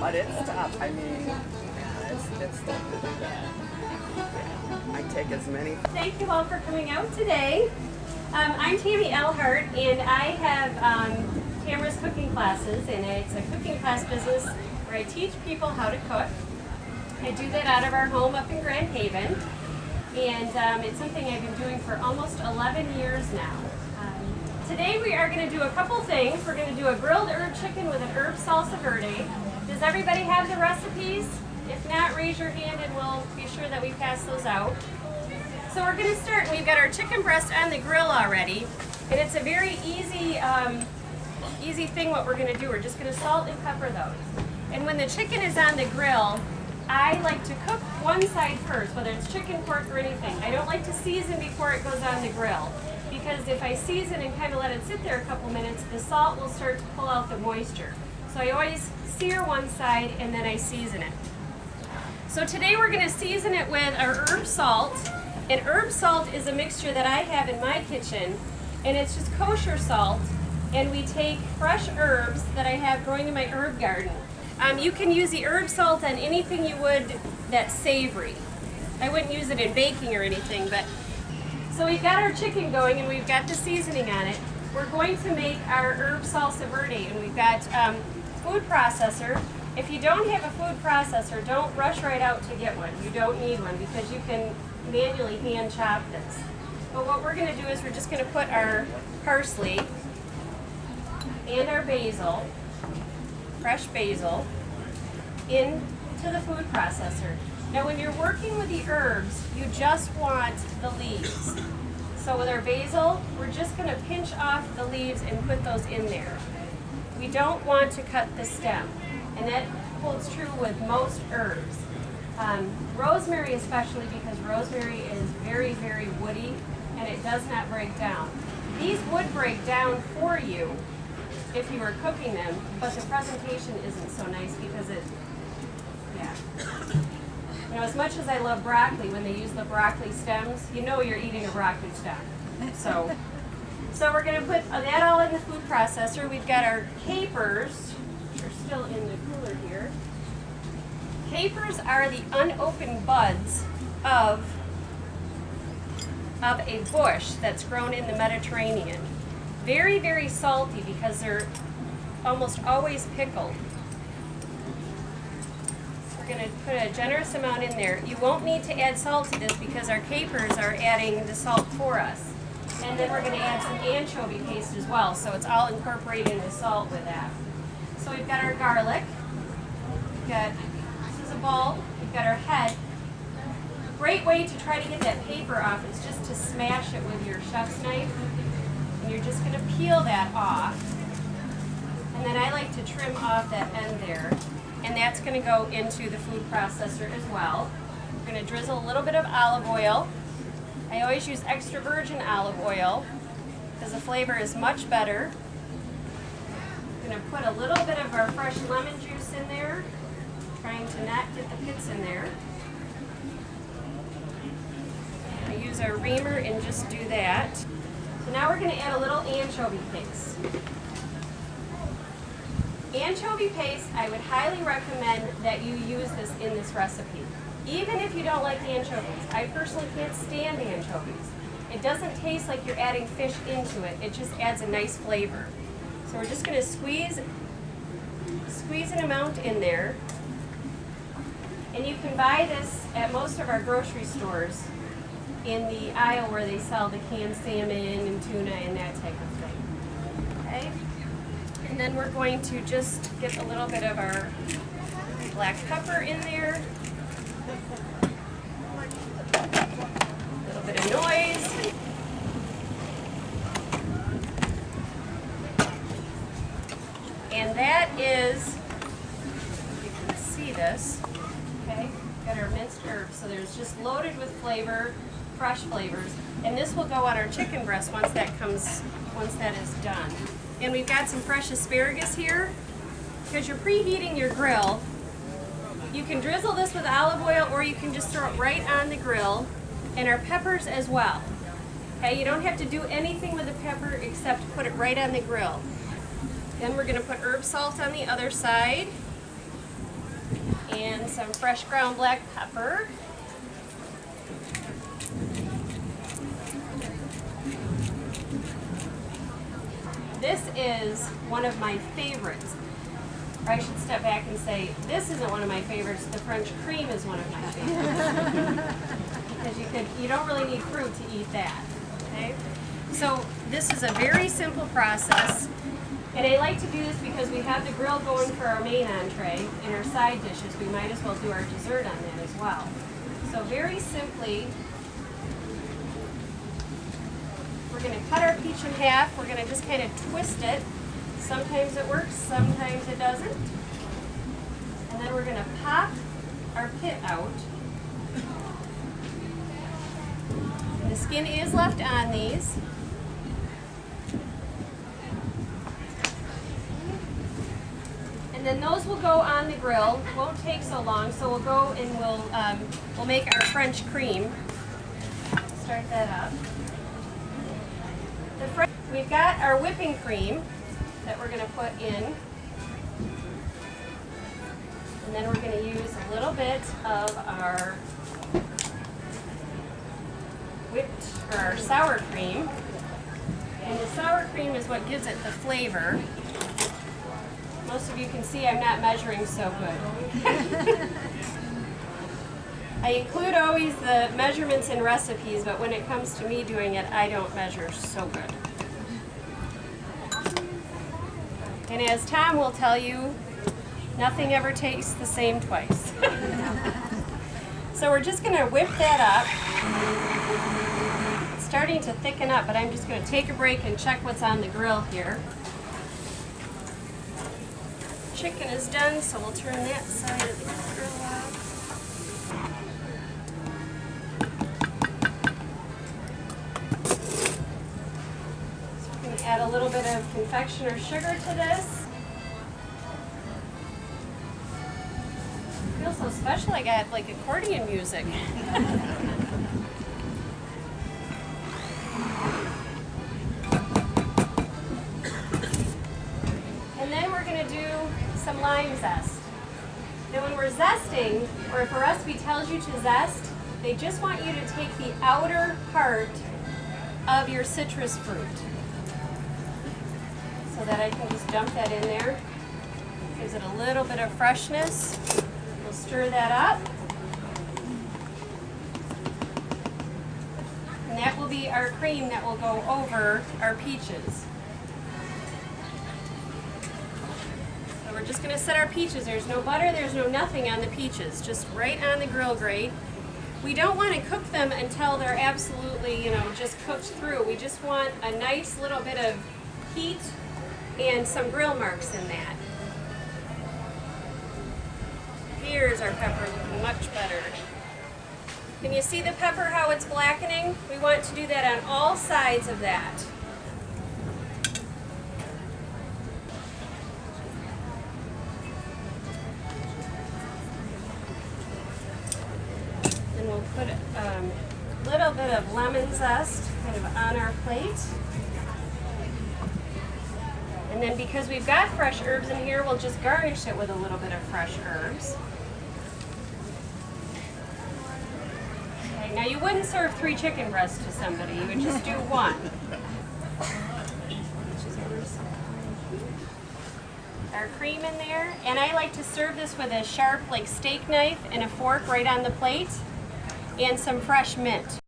But it's tough. I mean, yeah, it's tough to do that. Yeah. I take as many. Thank you all for coming out today. I'm Tami Elhart, and I have Tamara's cooking classes, and it's a cooking class business where I teach people how to cook. I do that out of our home up in Grand Haven, and it's something I've been doing for almost 11 years now. Today we are going to do a couple things. We're going to do a grilled herb chicken with an herb salsa verde. Does everybody have the recipes? If not, raise your hand and we'll be sure that we pass those out. So we're going to start. We've got our chicken breast on the grill already, and it's a very easy thing what we're going to do. We're just going to salt and pepper those. And when the chicken is on the grill, I like to cook one side first, whether it's chicken, pork, or anything. I don't like to season before it goes on the grill, because if I season and kind of let it sit there a couple minutes, the salt will start to pull out the moisture. So I always sear one side and then I season it. So today we're going to season it with our herb salt. And herb salt is a mixture that I have in my kitchen, and it's just kosher salt. And we take fresh herbs that I have growing in my herb garden. You can use the herb salt on anything you would that's savory. I wouldn't use it in baking or anything, but so we've got our chicken going and we've got the seasoning on it. We're going to make our herb salsa verde, and we've got food processor. If you don't have a food processor, don't rush right out to get one. You don't need one because you can manually hand chop this. But what we're going to do is we're just going to put our parsley and our basil, fresh basil, into the food processor. Now when you're working with the herbs, you just want the leaves. So with our basil, we're just going to pinch off the leaves and put those in there. We don't want to cut the stem, and that holds true with most herbs. Rosemary especially, because rosemary is very, very woody and it does not break down. These would break down for you if you were cooking them, but the presentation isn't so nice because you know, as much as I love broccoli, when they use the broccoli stems, you know you're eating a broccoli stem. So we're going to put that all in the food processor. We've got our capers, which are still in the cooler here. Capers are the unopened buds of a bush that's grown in the Mediterranean. Very, very salty because they're almost always pickled. We're going to put a generous amount in there. You won't need to add salt to this because our capers are adding the salt for us. And then we're going to add some anchovy paste as well, so it's all incorporated in the salt with that. So we've got our garlic. This is a bulb. We've got our head. Great way to try to get that paper off is just to smash it with your chef's knife. And you're just going to peel that off. And then I like to trim off that end there. And that's going to go into the food processor as well. We're going to drizzle a little bit of olive oil. I always use extra virgin olive oil because the flavor is much better. I'm going to put a little bit of our fresh lemon juice in there, trying to not get the pits in there. I use our reamer and just do that. So now we're going to add a little anchovy paste. Anchovy paste, I would highly recommend that you use this in this recipe. Even if you don't like anchovies. I personally can't stand anchovies. It doesn't taste like you're adding fish into it. It just adds a nice flavor. So we're just going to squeeze an amount in there. And you can buy this at most of our grocery stores in the aisle where they sell the canned salmon and tuna and that type of thing. Okay? And then we're going to just get a little bit of our black pepper in there. A little bit of noise. And that is, you can see this, okay? Got our minced herbs, so there's just loaded with flavor, fresh flavors. And this will go on our chicken breast once that is done. And we've got some fresh asparagus here. Because you're preheating your grill, you can drizzle this with olive oil or you can just throw it right on the grill, and our peppers as well. Okay, you don't have to do anything with the pepper except put it right on the grill. Then we're going to put herb salt on the other side. and some fresh ground black pepper. This is one of my favorites. Or I should step back and say, this isn't one of my favorites. The French cream is one of my favorites. Because you don't really need fruit to eat that. Okay? So this is a very simple process. And I like to do this because we have the grill going for our main entree and our side dishes. We might as well do our dessert on that as well. So very simply, we're going to cut our peach in half. We're going to just kind of twist it. Sometimes it works, sometimes it doesn't. And then we're going to pop our pit out. The skin is left on these. And then those will go on the grill. It won't take so long, so we'll go and we'll make our French cream. Start that up. We've got our whipping cream that we're going to put in. And then we're going to use a little bit of our our sour cream. And the sour cream is what gives it the flavor. Most of you can see I'm not measuring so good. I include always the measurements in recipes, but when it comes to me doing it, I don't measure so good. And as Tom will tell you, nothing ever tastes the same twice. So we're just going to whip that up. It's starting to thicken up, but I'm just going to take a break and check what's on the grill here. Chicken is done, so we'll turn that side of the grill off. So we're going to add a little bit of confectioner sugar to this. It feels so special, I got like accordion music. And then we're going to do some lime zest. Now when we're zesting, or if a recipe tells you to zest, they just want you to take the outer part of your citrus fruit. So that I can just dump that in there. Gives it a little bit of freshness. We'll stir that up. And that will be our cream that will go over our peaches. We're just going to set our peaches. There's no butter, there's no nothing on the peaches, just right on the grill grate. We don't want to cook them until they're absolutely, just cooked through. We just want a nice little bit of heat and some grill marks in that. Here's our pepper looking much better. Can you see the pepper, how it's blackening? We want to do that on all sides of that. And we'll put a little bit of lemon zest kind of on our plate. And then because we've got fresh herbs in here, we'll just garnish it with a little bit of fresh herbs. Okay, now you wouldn't serve 3 chicken breasts to somebody, you would just do 1. Our cream in there, and I like to serve this with a sharp steak knife and a fork right on the plate, and some fresh mint.